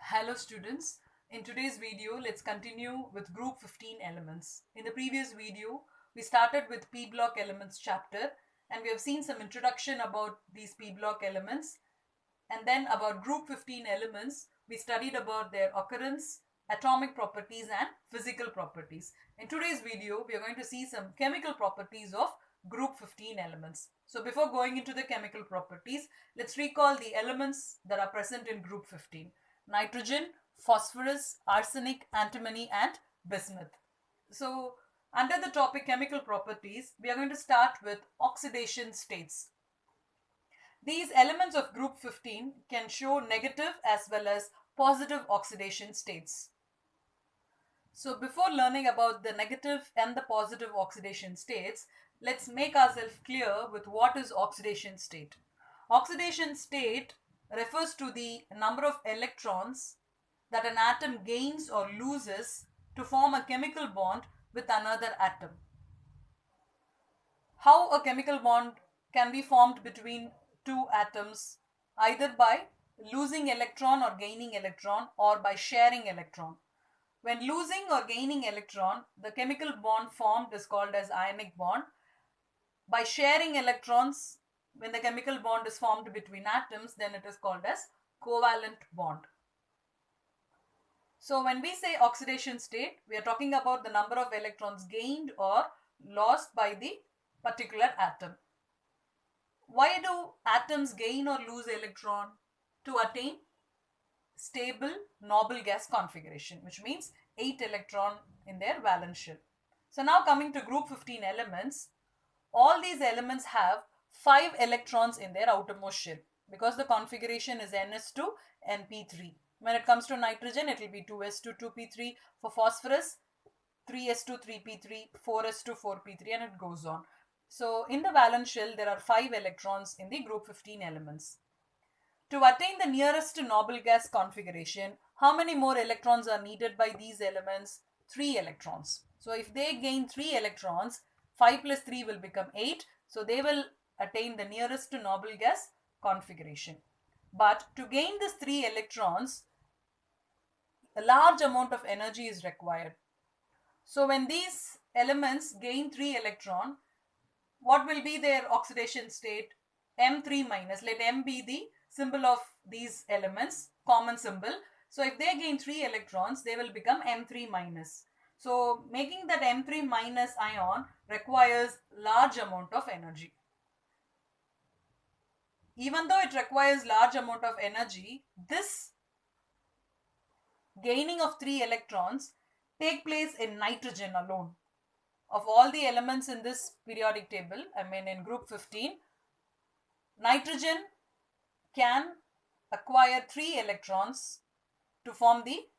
Hello students, in today's video let's continue with group 15 elements. In the previous video we started with P block elements chapter and we have seen some introduction about these P block elements, and then about group 15 elements we studied about their occurrence, atomic properties and physical properties. In today's video we are going to see some chemical properties of group 15 elements. So before going into the chemical properties, let's recall the elements that are present in group 15. Nitrogen, phosphorus, arsenic, antimony and bismuth. So under the topic chemical properties, we are going to start with oxidation states. These elements of group 15 can show negative as well as positive oxidation states. So before learning about the negative and the positive oxidation states, let's make ourselves clear with what is oxidation state. Oxidation state refers to the number of electrons that an atom gains or loses to form a chemical bond with another atom. How a chemical bond can be formed between two atoms, either by losing electron or gaining electron, or by sharing electron. When losing or gaining electron, the chemical bond formed is called as ionic bond. By sharing electrons, when the chemical bond is formed between atoms, then it is called as covalent bond. So when we say oxidation state, we are talking about the number of electrons gained or lost by the particular atom. Why do atoms gain or lose electron? To attain stable noble gas configuration, which means 8 electron in their valence shell. So now coming to group 15 elements, all these elements have 5 electrons in their outermost shell because the configuration is ns2 np3. When it comes to nitrogen, it will be 2s2 2p3. For phosphorus, 3s2 3p3, 4s2 4p3, and it goes on. So in the valence shell, there are 5 electrons in the group 15 elements. To attain the nearest to noble gas configuration, how many more electrons are needed by these elements? 3 electrons. So if they gain 3 electrons, 5 plus 3 will become 8. So they will attain the nearest to noble gas configuration. But to gain these 3 electrons, a large amount of energy is required. So when these elements gain 3 electron, what will be their oxidation state? M3 minus. Let M be the symbol of these elements, common symbol. So if they gain 3 electrons, they will become M3 minus. So making that M3 minus ion requires large amount of energy. Even though it requires large amount of energy, this gaining of 3 electrons take place in nitrogen alone. Of all the elements in this periodic table, in group 15, nitrogen can acquire 3 electrons to form the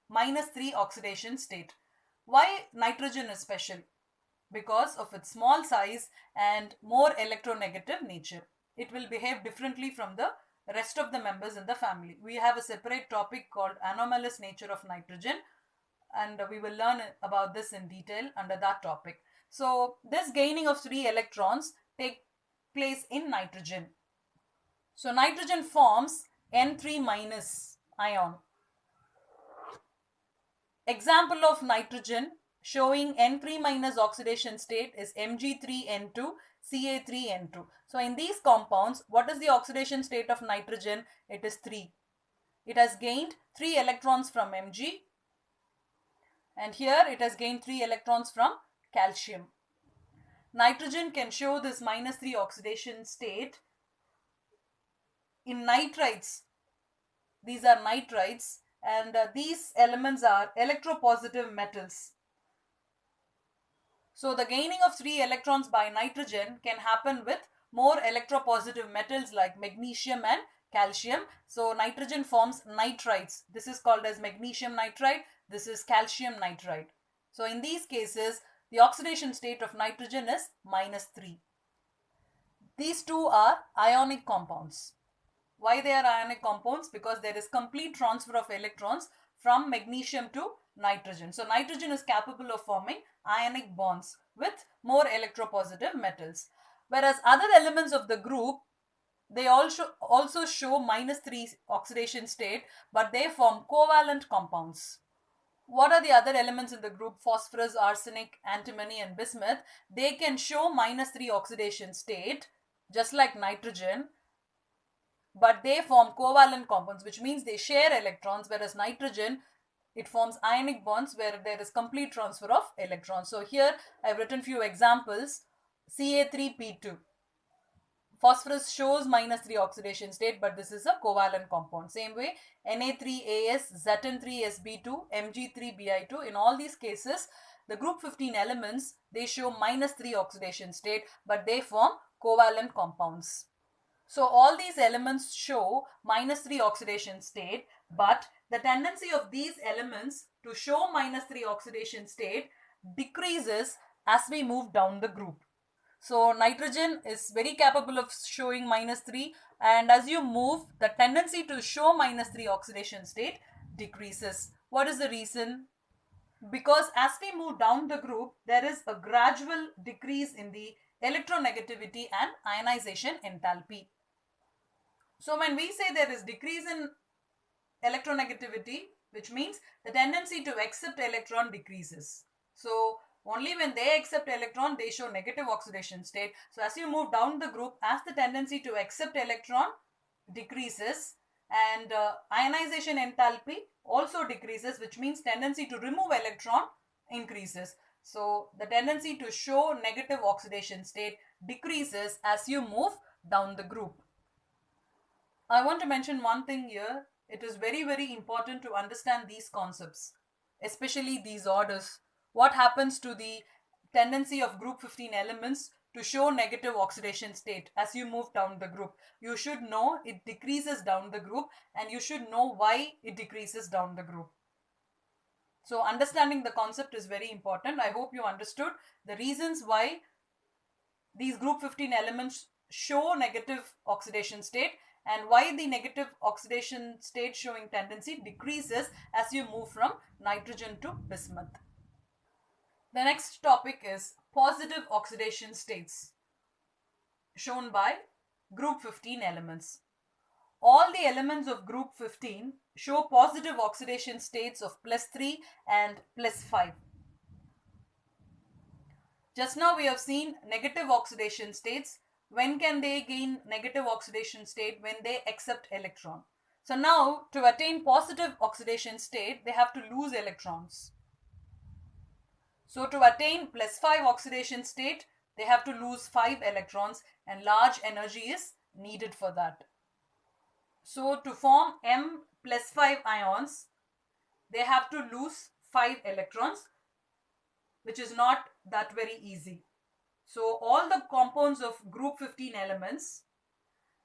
-3 oxidation state. Why nitrogen is special? Because of its small size and more electronegative nature. It will behave differently from the rest of the members in the family. We have a separate topic called anomalous nature of nitrogen, and we will learn about this in detail under that topic. So this gaining of 3 electrons take place in nitrogen. So nitrogen forms N3 minus ion. Example of nitrogen showing N3 minus oxidation state is Mg3N2 Ca3N2. So in these compounds, what is the oxidation state of nitrogen? It is 3. It has gained 3 electrons from Mg, and here it has gained 3 electrons from calcium. Nitrogen can show this -3 oxidation state in nitrites. These are nitrites, and these elements are electropositive metals. So the gaining of 3 electrons by nitrogen can happen with more electropositive metals like magnesium and calcium. So nitrogen forms nitrites. This is called as magnesium nitride. This is calcium nitride. So in these cases, the oxidation state of nitrogen is -3. These two are ionic compounds. Why they are ionic compounds? Because there is complete transfer of electrons from magnesium to nitrogen. So nitrogen is capable of forming ionic bonds with more electropositive metals. Whereas other elements of the group They also show -3 oxidation state, but they form covalent compounds. What are the other elements in the group? Phosphorus, arsenic, antimony, and bismuth. They can show -3 oxidation state, just like nitrogen, but they form covalent compounds, which means they share electrons, whereas nitrogen, it forms ionic bonds where there is complete transfer of electrons. So here I've written few examples. Ca3P2. Phosphorus shows -3 oxidation state, but this is a covalent compound. Same way, Na3As, Zn3Sb2, Mg3Bi2. In all these cases, the group 15 elements, they show -3 oxidation state, but they form covalent compounds. So all these elements show -3 oxidation state, but the tendency of these elements to show -3 oxidation state decreases as we move down the group. So nitrogen is very capable of showing -3, and as you move, the tendency to show -3 oxidation state decreases. What is the reason? Because as we move down the group, there is a gradual decrease in the electronegativity and ionization enthalpy. So when we say there is decrease in electronegativity, which means the tendency to accept electron decreases. So only when they accept electron, they show negative oxidation state. So as you move down the group, as the tendency to accept electron decreases, and ionization enthalpy also decreases, which means tendency to remove electron increases. So the tendency to show negative oxidation state decreases as you move down the group. I want to mention one thing here. It is very, very important to understand these concepts, especially these orders. What happens to the tendency of group 15 elements to show negative oxidation state as you move down the group? You should know it decreases down the group, and you should know why it decreases down the group. So understanding the concept is very important. I hope you understood the reasons why these group 15 elements show negative oxidation state, and why the negative oxidation state showing tendency decreases as you move from nitrogen to bismuth. The next topic is positive oxidation states shown by group 15 elements. All the elements of group 15 show positive oxidation states of +3 and +5. Just now we have seen negative oxidation states. When can they gain negative oxidation state? When they accept electron. So now to attain positive oxidation state, they have to lose electrons. So to attain +5 oxidation state, they have to lose 5 electrons, and large energy is needed for that. So to form M +5 ions, they have to lose 5 electrons, which is not that very easy. So all the compounds of group 15 elements,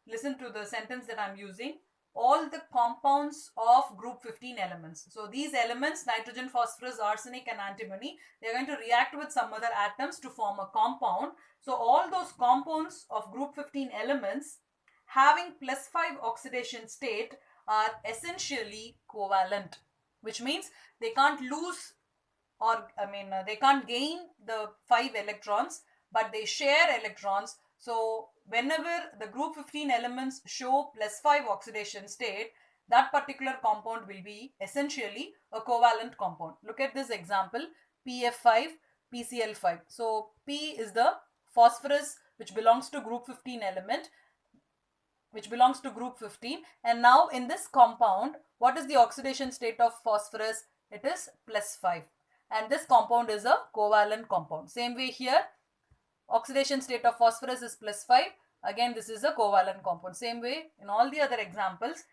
listen to the sentence that I'm using, all the compounds of group 15 elements. So these elements, nitrogen, phosphorus, arsenic and antimony, they are going to react with some other atoms to form a compound. So all those compounds of group 15 elements having +5 oxidation state are essentially covalent, which means they can't lose, or they can't gain the 5 electrons, but they share electrons. So whenever the group 15 elements show +5 oxidation state, that particular compound will be essentially a covalent compound. Look at this example, PF5, PCl5. So P is the phosphorus which belongs to group 15 element, and now in this compound, what is the oxidation state of phosphorus? It is +5, and this compound is a covalent compound. Same way here, oxidation state of phosphorus is +5. Again, this is a covalent compound. Same way in all the other examples,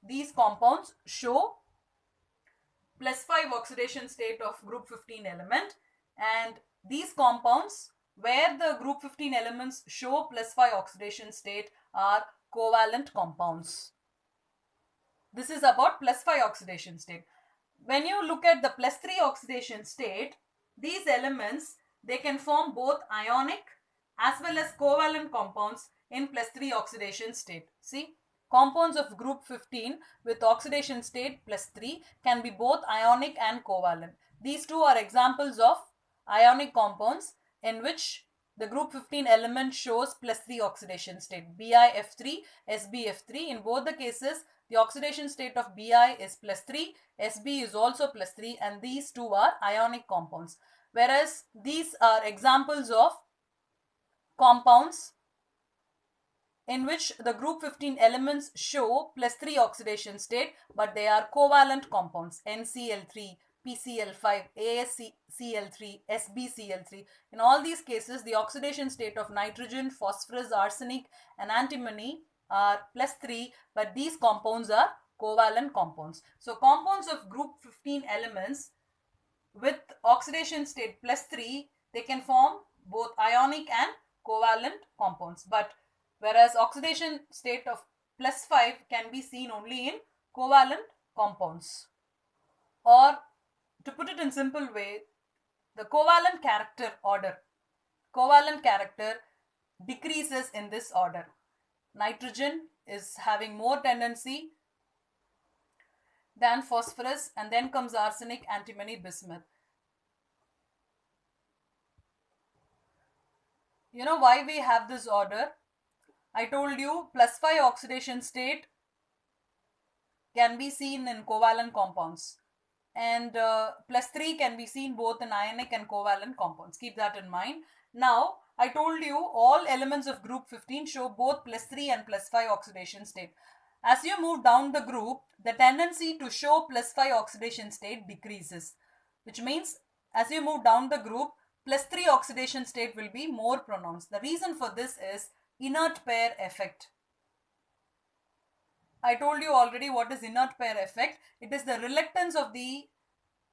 these compounds show +5 oxidation state of group 15 element, and these compounds where the group 15 elements show +5 oxidation state are covalent compounds. This is about +5 oxidation state. When you look at the +3 oxidation state, these elements, they can form both ionic as well as covalent compounds in +3 oxidation state. See, compounds of group 15 with oxidation state +3 can be both ionic and covalent. These two are examples of ionic compounds in which the group 15 element shows +3 oxidation state, BiF3, SbF3. In both the cases, the oxidation state of Bi is +3, Sb is also +3, and these two are ionic compounds. Whereas these are examples of compounds in which the group 15 elements show +3 oxidation state, but they are covalent compounds, NCl3, PCl5, AsCl3, SbCl3. In all these cases, the oxidation state of nitrogen, phosphorus, arsenic and antimony are +3, but these compounds are covalent compounds. So compounds of group 15 elements with oxidation state +3, they can form both ionic and covalent compounds, but whereas oxidation state of +5 can be seen only in covalent compounds. Or to put it in simple way, the covalent character decreases in this order. Nitrogen is having more tendency than phosphorus, and then comes arsenic, antimony, bismuth. You know why we have this order? I told you +5 oxidation state can be seen in covalent compounds, and +3 can be seen both in ionic and covalent compounds. Keep that in mind. Now, I told you all elements of group 15 show both +3 and +5 oxidation state. As you move down the group, the tendency to show +5 oxidation state decreases, which means as you move down the group, +3 oxidation state will be more pronounced. The reason for this is inert pair effect. I told you already what is inert pair effect. It is the reluctance of the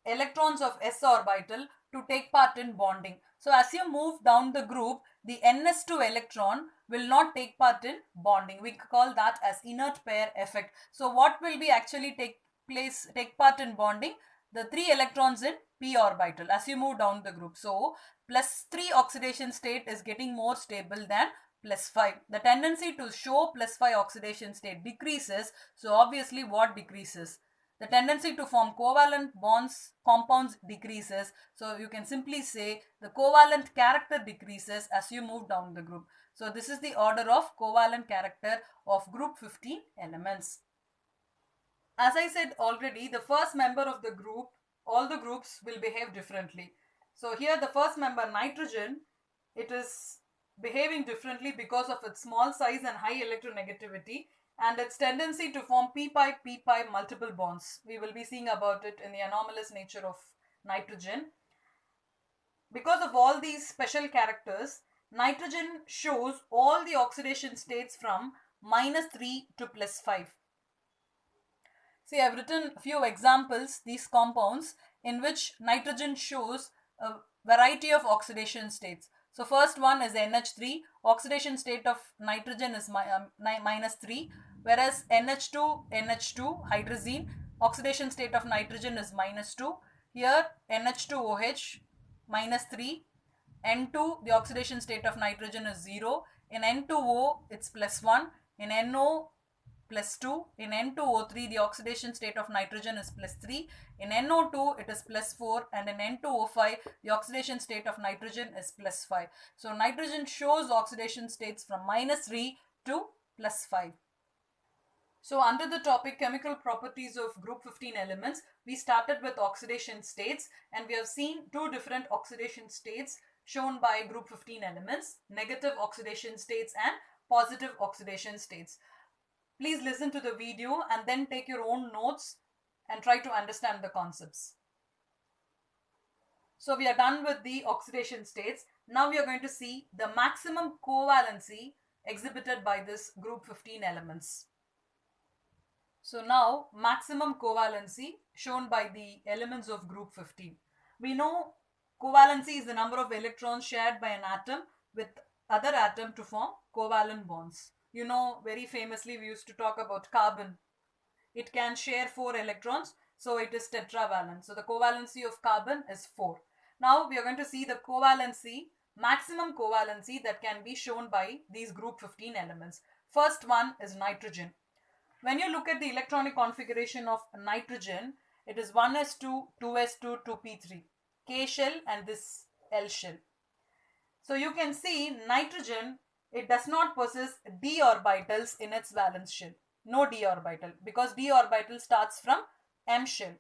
electrons of s orbital to take part in bonding. So as you move down the group, the ns2 electron will not take part in bonding. We call that as inert pair effect. So what will be actually take part in bonding? The 3 electrons in p orbital as you move down the group. So +3 oxidation state is getting more stable than +5. The tendency to show +5 oxidation state decreases. So obviously what decreases? The tendency to form covalent compounds decreases. So you can simply say the covalent character decreases as you move down the group. So this is the order of covalent character of group 15 elements. As I said already, the first member of the group, all the groups will behave differently. So here the first member, nitrogen, it is behaving differently because of its small size and high electronegativity and its tendency to form p-pi multiple bonds. We will be seeing about it in the anomalous nature of nitrogen. Because of all these special characters, nitrogen shows all the oxidation states from -3 to +5. See, I've written a few examples, these compounds, in which nitrogen shows a variety of oxidation states. So first one is NH3. Oxidation state of nitrogen is -3, whereas NH2 hydrazine, oxidation state of nitrogen is -2. Here NH2OH -3. N2, the oxidation state of nitrogen is 0. In N2O, it's +1. In NO, +2. In N2O3, the oxidation state of nitrogen is +3. In NO2, it is +4. And in N2O5, the oxidation state of nitrogen is +5. So nitrogen shows oxidation states from -3 to +5. So under the topic chemical properties of group 15 elements, we started with oxidation states, and we have seen two different oxidation states shown by group 15 elements: negative oxidation states and positive oxidation states. Please listen to the video and then take your own notes and try to understand the concepts. So we are done with the oxidation states. Now we are going to see the maximum covalency exhibited by this group 15 elements. So now maximum covalency shown by the elements of group 15. We know covalency is the number of electrons shared by an atom with other atom to form covalent bonds. You know, very famously we used to talk about carbon. It can share 4 electrons, so it is tetravalent. So the covalency of carbon is 4. Now we are going to see the covalency, maximum covalency that can be shown by these group 15 elements. First one is nitrogen. When you look at the electronic configuration of nitrogen, it is 1s2, 2s2, 2p3, K shell and this L shell. So you can see nitrogen, it does not possess d orbitals in its valence shell. No d orbital, because d orbital starts from m shell.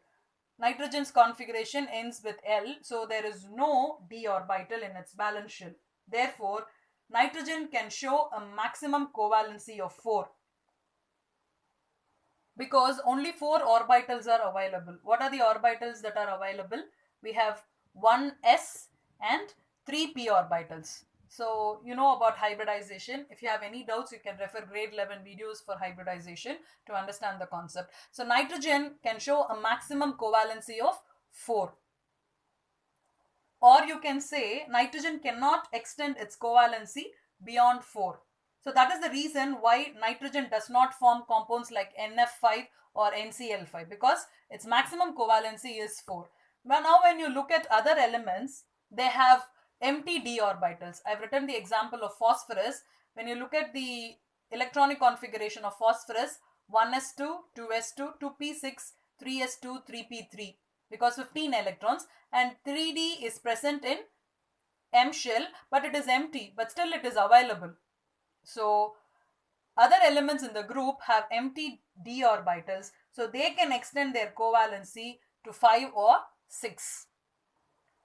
Nitrogen's configuration ends with L, so there is no d orbital in its valence shell. Therefore, nitrogen can show a maximum covalency of 4 because only 4 orbitals are available. What are the orbitals that are available? We have 1s and 3p orbitals. So you know about hybridization. If you have any doubts, you can refer grade 11 videos for hybridization to understand the concept. So nitrogen can show a maximum covalency of 4. Or you can say nitrogen cannot extend its covalency beyond 4. So that is the reason why nitrogen does not form compounds like NF5 or NCl5, because its maximum covalency is 4. But now when you look at other elements, they have empty d orbitals. I've written the example of phosphorus. When you look at the electronic configuration of phosphorus, 1s2, 2s2, 2p6, 3s2, 3p3, because 15 electrons, and 3d is present in M shell, but it is empty, but still it is available. So other elements in the group have empty d orbitals, so they can extend their covalency to 5 or 6,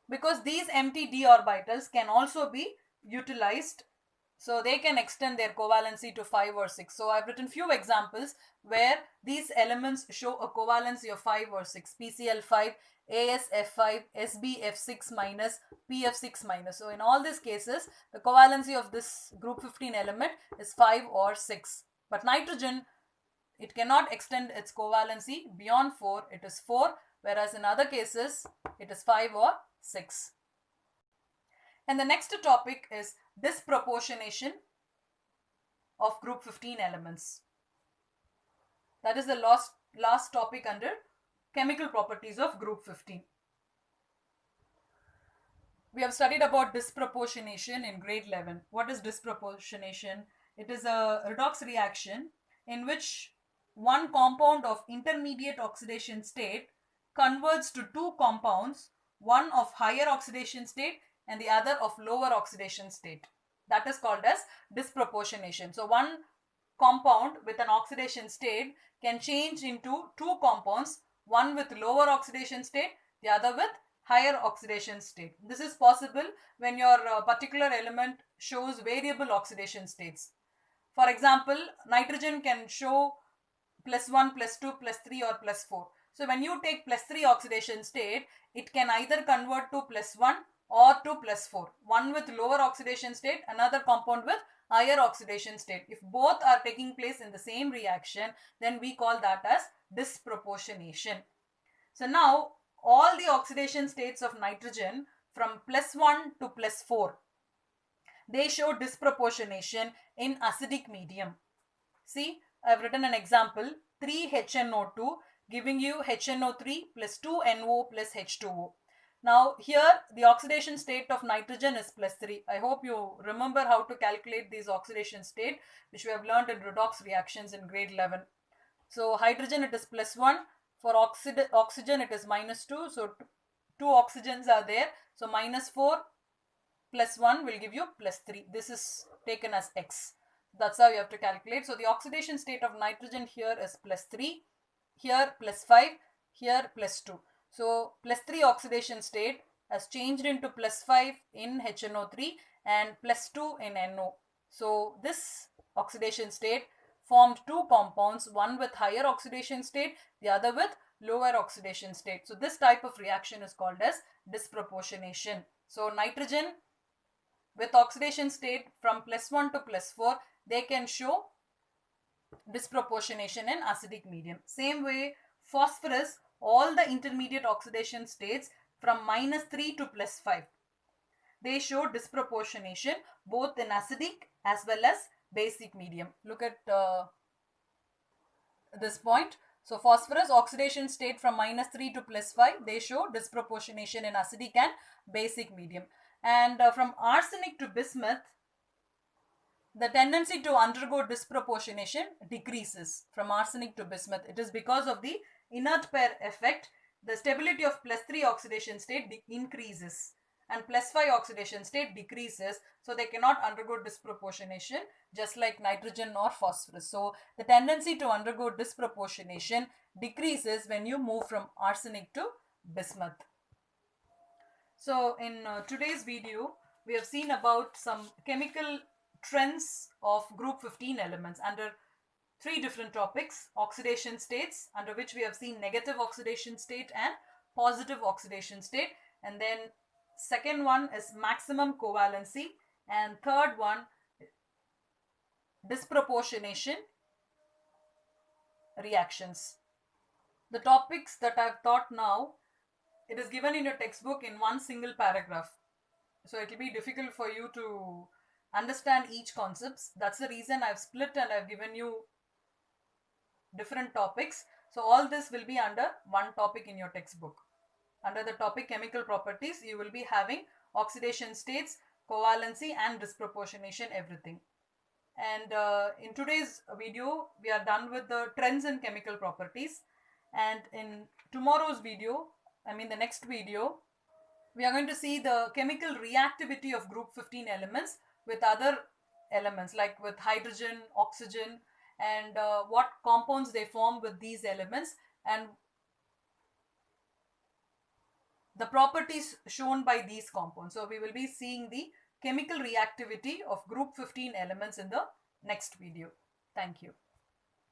because these empty d orbitals can also be utilized, so they can extend their covalency to 5 or 6. So I've written few examples where these elements show a covalency of 5 or 6. PCl5, AsF5, SbF6 minus, PF6 minus. So in all these cases, the covalency of this group 15 element is 5 or 6. But nitrogen, it cannot extend its covalency beyond 4. It is 4, whereas in other cases, it is 5 or 6. And the next topic is disproportionation of group 15 elements. That is the last topic under chemical properties of group 15. We have studied about disproportionation in grade 11. What is disproportionation? It is a redox reaction in which one compound of intermediate oxidation state converts to two compounds, one of higher oxidation state and the other of lower oxidation state. That is called as disproportionation. So one compound with an oxidation state can change into two compounds, one with lower oxidation state, the other with higher oxidation state. This is possible when your particular element shows variable oxidation states. For example, nitrogen can show +1, +2, +3 or +4. So when you take +3 oxidation state, it can either convert to +1 or to +4. One with lower oxidation state, another compound with higher oxidation state. If both are taking place in the same reaction, then we call that as disproportionation. So now all the oxidation states of nitrogen from +1 to +4, they show disproportionation in acidic medium. See, I've written an example, 3HNO2 giving you HNO3 plus 2NO plus H2O. Now here the oxidation state of nitrogen is +3. I hope you remember how to calculate these oxidation state, which we have learned in redox reactions in grade 11. So hydrogen, it is +1. For oxygen it is -2. So two oxygens are there. So -4 plus 1 will give you +3. This is taken as X. That's how you have to calculate. So the oxidation state of nitrogen here is +3, here +5, here +2. So +3 oxidation state has changed into +5 in HNO3 and +2 in NO. So this oxidation state formed two compounds, one with higher oxidation state, the other with lower oxidation state. So this type of reaction is called as disproportionation. So nitrogen with oxidation state from +1 to +4, they can show disproportionation in acidic medium. Same way, phosphorus, all the intermediate oxidation states from -3 to +5, they show disproportionation both in acidic as well as basic medium. Look at this point. So phosphorus oxidation state from -3 to +5, they show disproportionation in acidic and basic medium. And from arsenic to bismuth, the tendency to undergo disproportionation decreases from arsenic to bismuth. It is because of the inert pair effect. The stability of +3 oxidation state increases. and +5 oxidation state decreases, so they cannot undergo disproportionation just like nitrogen or phosphorus. So the tendency to undergo disproportionation decreases when you move from arsenic to bismuth. So in today's video, we have seen about some chemical trends of group 15 elements under three different topics: oxidation states, under which we have seen negative oxidation state and positive oxidation state, and then second one is maximum covalency, and third one disproportionation reactions. The topics that I've taught now, it is given in your textbook in one single paragraph, so it will be difficult for you to understand each concepts. That's the reason I've split and I've given you different topics. So all this will be under one topic in your textbook. Under the topic chemical properties, you will be having oxidation states, covalency and disproportionation, everything. And in today's video, we are done with the trends in chemical properties. And in tomorrow's video, the next video, we are going to see the chemical reactivity of group 15 elements with other elements, like with hydrogen, oxygen, and what compounds they form with these elements, and the properties shown by these compounds. So we will be seeing the chemical reactivity of group 15 elements in the next video. Thank you.